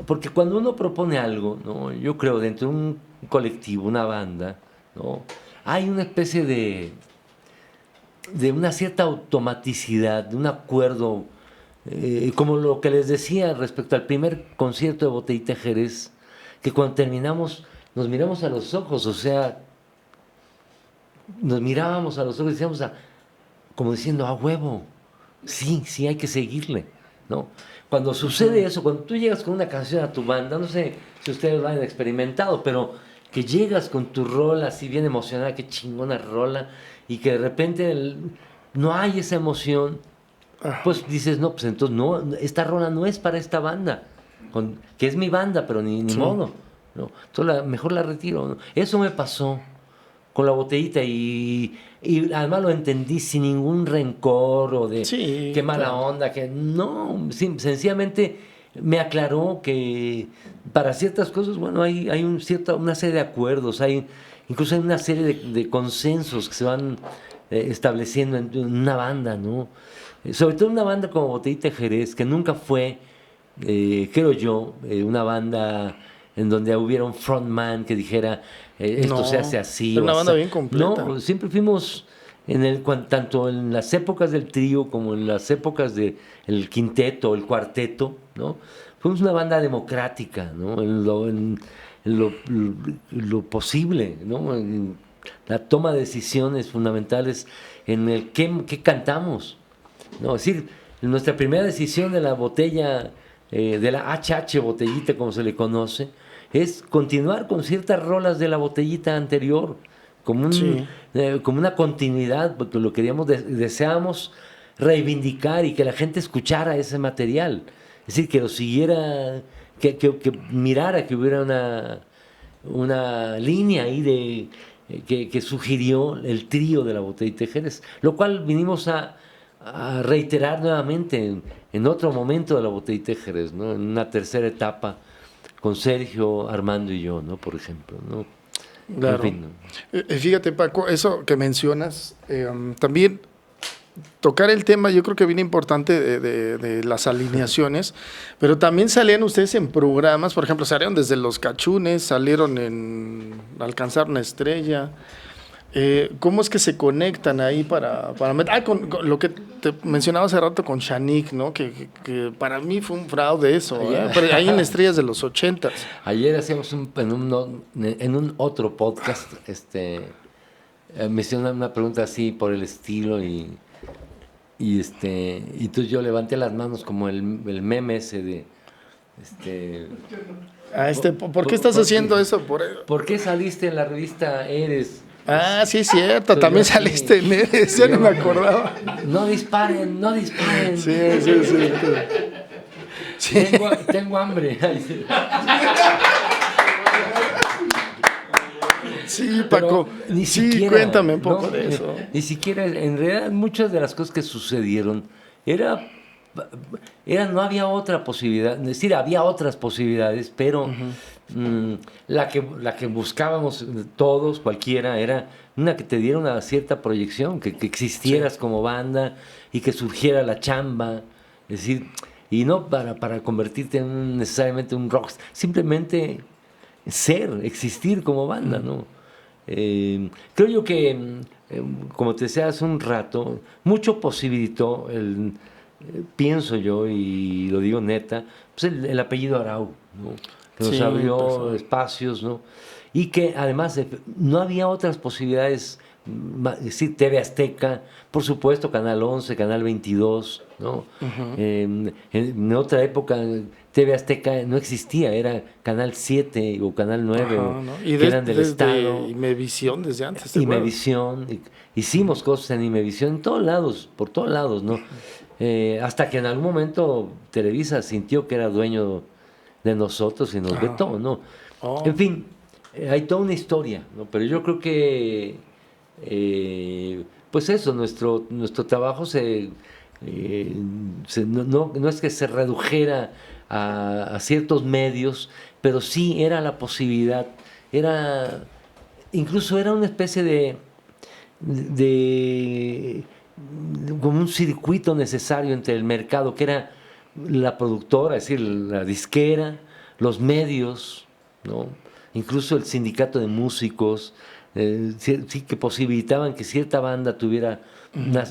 porque cuando uno propone algo, ¿no? Yo creo dentro de un colectivo, una banda, ¿no? Hay una especie de una cierta automaticidad, de un acuerdo, como lo que les decía respecto al primer concierto de Botellita Jerez, que cuando terminamos nos miramos a los ojos, o sea, nos mirábamos a los ojos y decíamos, como diciendo, a huevo, sí, hay que seguirle, ¿no? Cuando sucede eso, cuando tú llegas con una canción a tu banda, no sé si ustedes lo han experimentado, pero que llegas con tu rola así bien emocionada, qué chingona rola, y que de repente no hay esa emoción, pues dices, no, pues entonces no, esta rola no es para esta banda, que es mi banda, pero ni Sí. modo, ¿no? Entonces mejor la retiro, ¿no? Eso me pasó con la botellita y además lo entendí sin ningún rencor o de Sí, qué mala claro. onda, que no, sencillamente me aclaró que para ciertas cosas, bueno, hay una serie de acuerdos, incluso hay una serie de consensos que se van estableciendo en una banda, ¿no? Sobre todo una banda como Botellita de Jerez, que nunca fue, creo yo, una banda en donde hubiera un frontman que dijera esto No, se hace así era o una banda así. bien completa. No, siempre fuimos tanto en las épocas del trío como en las épocas del quinteto, el cuarteto, ¿no? Fuimos una banda democrática, ¿no? En lo posible, ¿no? En la toma de decisiones fundamentales en el qué cantamos, ¿no? Es decir, nuestra primera decisión de la botella, de la HH botellita, como se le conoce, es continuar con ciertas rolas de la botellita anterior, Sí. como una continuidad, porque lo queríamos, deseábamos reivindicar y que la gente escuchara ese material. Es decir, que lo siguiera, que mirara que hubiera una línea ahí que sugirió el trío de la Botellita de Jerez, lo cual vinimos a reiterar nuevamente en otro momento de la Botellita de Jerez, ¿no? En una tercera etapa con Sergio, Armando y yo, ¿no? Por ejemplo, ¿no? En Claro. fin, ¿no? Fíjate, Paco, eso que mencionas, también tocar el tema, yo creo que viene importante de las alineaciones, pero también salían ustedes en programas, por ejemplo, salieron desde Los Cachunes, salieron en Alcanzar una Estrella. ¿Cómo es que se conectan ahí con lo que te mencionaba hace rato con Shanique, ¿no? Que para mí fue un fraude eso, ¿eh? Pero ahí en Estrellas de los 80s. Ayer hacíamos en un otro podcast, me hicieron una pregunta así por el estilo y entonces yo levanté las manos como el meme ese de ¿Por qué estás haciendo eso? ¿Por qué saliste en la revista Eres? Ah, sí es cierto, Entonces también yo así, saliste en Eres, ya no me acordaba. No disparen, no disparen. Sí, sí, sí. Sí. Tengo hambre. Sí, Paco. Pero ni Sí, siquiera, cuéntame un poco ¿no? de eso. Ni siquiera, en realidad, muchas de las cosas que sucedieron no había otra posibilidad, es decir, había otras posibilidades, pero la que buscábamos todos, cualquiera, era una que te diera una cierta proyección, que existieras como banda y que surgiera la chamba, es decir, y no para convertirte necesariamente un rock, simplemente existir como banda, ¿no? Creo yo que, como te decía hace un rato, mucho posibilitó pienso yo, y lo digo neta, pues el apellido Arau, ¿no? Que nos Sí, abrió pues, espacios, ¿no? Y que además no había otras posibilidades, es decir, TV Azteca, por supuesto, Canal 11, Canal 22, ¿no? En otra época TV Azteca no existía, era Canal 7 o Canal 9, Ajá, ¿no? Y que eran del desde Estado. Imevisión, desde antes. ¿te acuerdas? Imevisión, hicimos cosas en Imevisión en todos lados, por todos lados, ¿no? Hasta que en algún momento Televisa sintió que era dueño de nosotros y nos vetó, ¿no? Oh. En fin, hay toda una historia, ¿no? Pero yo creo que, pues eso, nuestro trabajo no es que se redujera a ciertos medios, pero sí era la posibilidad, incluso era una especie de como un circuito necesario entre el mercado, que era la productora, es decir, la disquera, los medios, ¿no? Incluso el sindicato de músicos, sí, que posibilitaban que cierta banda tuviera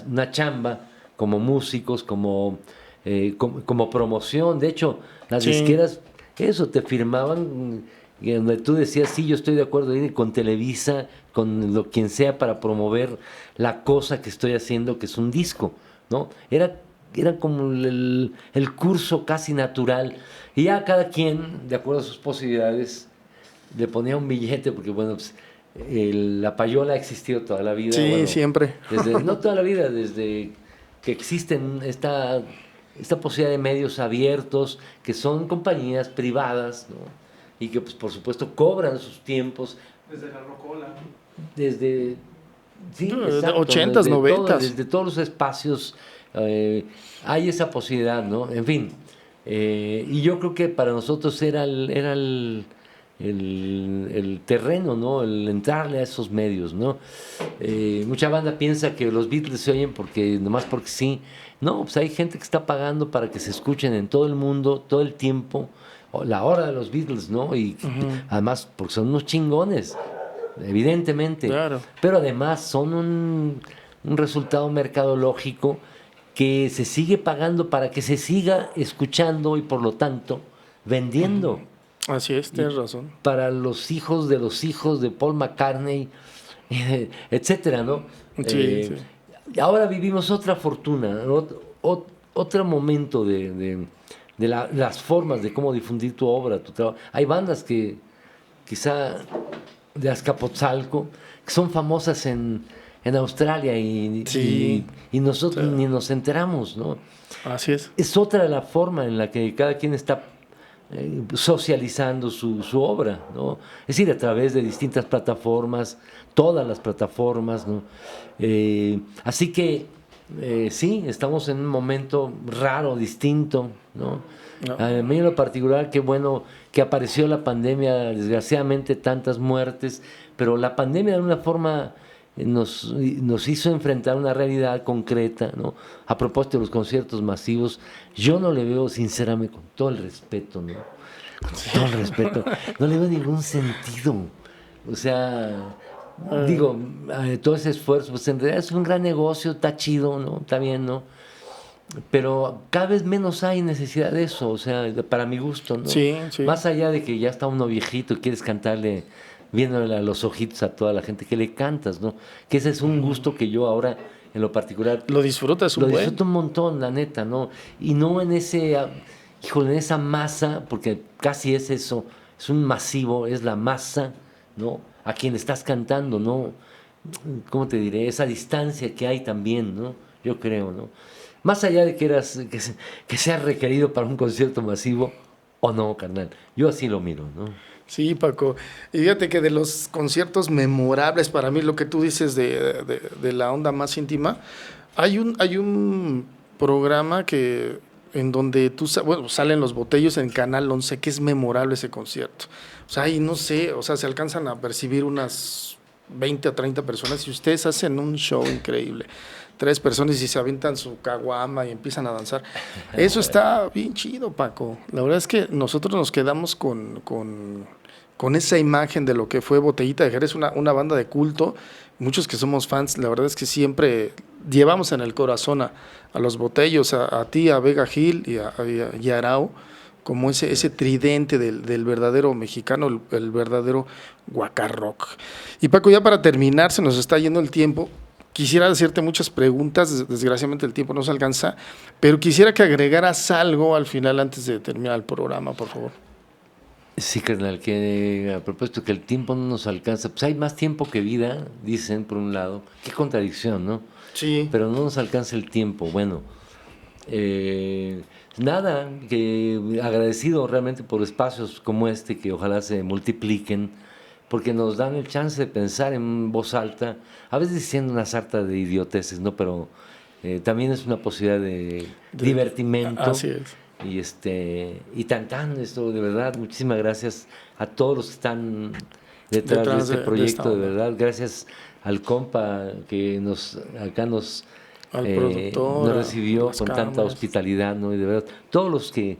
una chamba como músicos, como promoción. De hecho, las disqueras, eso, te firmaban, donde tú decías, sí, yo estoy de acuerdo ir con Televisa, con quien sea, para promover la cosa que estoy haciendo, que es un disco, ¿no? Era como el curso casi natural. Y ya cada quien, de acuerdo a sus posibilidades, le ponía un billete, porque bueno, pues, la payola ha existido toda la vida. Sí, bueno, siempre. No toda la vida, desde que existen esta posibilidad de medios abiertos, que son compañías privadas, ¿no? Y que, pues, por supuesto, cobran sus tiempos. Desde la Rocola. Desde... Sí, No, exacto, 80s, 90s. desde todos los espacios hay esa posibilidad, ¿no? En fin, y yo creo que para nosotros era el terreno, ¿no? El entrarle a esos medios, ¿no? Mucha banda piensa que los Beatles se oyen nomás porque sí. No, pues hay gente que está pagando para que se escuchen en todo el mundo, todo el tiempo, la hora de los Beatles, ¿no? Y además, porque son unos chingones, evidentemente. Claro. Pero además son un resultado mercadológico que se sigue pagando para que se siga escuchando y por lo tanto vendiendo. Así es, tienes razón. Para los hijos de Paul McCartney, etcétera, ¿no? Sí. Ahora vivimos otra fortuna, otro momento de las formas de cómo difundir tu obra, tu trabajo. Hay bandas que quizá de Azcapotzalco que son famosas en Australia y nosotros ni nos enteramos, ¿no? Así es. Es otra la forma en la que cada quien está socializando su obra, ¿no? Es decir, a través de distintas plataformas, todas las plataformas, ¿no? Así que sí, estamos en un momento raro, distinto, ¿no? A mí en lo particular, qué bueno que apareció la pandemia, desgraciadamente tantas muertes, pero la pandemia de alguna forma nos hizo enfrentar una realidad concreta, ¿no? A propósito de los conciertos masivos, yo no le veo, sinceramente, con todo el respeto, ¿no? Con todo el respeto, no le veo ningún sentido. O sea, digo, todo ese esfuerzo, pues en realidad es un gran negocio, está chido, ¿no? Está bien, ¿no? Pero cada vez menos hay necesidad de eso, o sea, para mi gusto, ¿no? Sí. Más allá de que ya está uno viejito y quieres cantarle, viéndole a los ojitos a toda la gente que le cantas, ¿no? Que ese es un gusto que yo ahora, en lo particular... Lo disfrutas un buen. Lo disfruto un montón, la neta, ¿no? Y no en en esa masa, porque casi es eso, es un masivo, es la masa, ¿no? A quien estás cantando, ¿no? ¿Cómo te diré? Esa distancia que hay también, ¿no? Yo creo, ¿no? Más allá de que sea requerido para un concierto masivo o no, carnal. Yo así lo miro, ¿no? Sí, Paco. Y fíjate que de los conciertos memorables para mí, lo que tú dices de la onda más íntima, hay un programa en donde salen los botellos en Canal 11, que es memorable ese concierto. O sea, y no sé, o sea, se alcanzan a percibir unas 20 o 30 personas y ustedes hacen un show increíble. 3 personas y se avientan su caguama y empiezan a danzar. Eso está bien chido, Paco. La verdad es que nosotros nos quedamos con esa imagen de lo que fue Botellita de Jerez, una banda de culto. Muchos que somos fans, la verdad es que siempre llevamos en el corazón a los Botellos, a ti, a Vega Gil y a Arau, como ese tridente del verdadero mexicano, el verdadero guacarrock. Y Paco, ya para terminar, se nos está yendo el tiempo. Quisiera hacerte muchas preguntas, desgraciadamente el tiempo no se alcanza, pero quisiera que agregaras algo al final antes de terminar el programa, por favor. Sí, carnal, que a propósito que el tiempo no nos alcanza, pues hay más tiempo que vida, dicen por un lado. Qué contradicción, ¿no? Sí. Pero no nos alcanza el tiempo. Bueno, nada, que agradecido realmente por espacios como este que ojalá se multipliquen, porque nos dan el chance de pensar en voz alta, a veces diciendo una sarta de idioteces, ¿no? Pero también es una posibilidad de divertimento. Así es. Y tan esto, de verdad, muchísimas gracias a todos los que están detrás de este proyecto, de verdad, gracias al compa que al productor, nos recibió con cámaras. tanta hospitalidad, ¿no? Y de verdad, todos los que,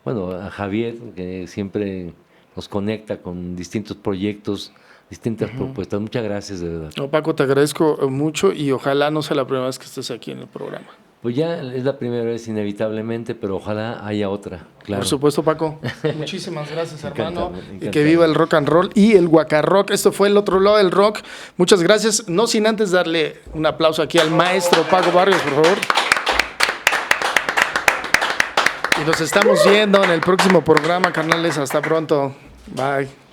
bueno, a Javier, que siempre nos conecta con distintos proyectos, distintas propuestas. Muchas gracias, de verdad. No, Paco, te agradezco mucho y ojalá no sea la primera vez que estés aquí en el programa. Pues ya es la primera vez inevitablemente, pero ojalá haya otra, claro. Por supuesto, Paco. Muchísimas gracias, hermano. Encantado. Y que viva el rock and roll y el guacarrock. Esto fue El Otro Lado del Rock. Muchas gracias. No sin antes darle un aplauso aquí al maestro Paco Barrios, por favor. Y nos estamos viendo en el próximo programa, carnales. Hasta pronto. Bye.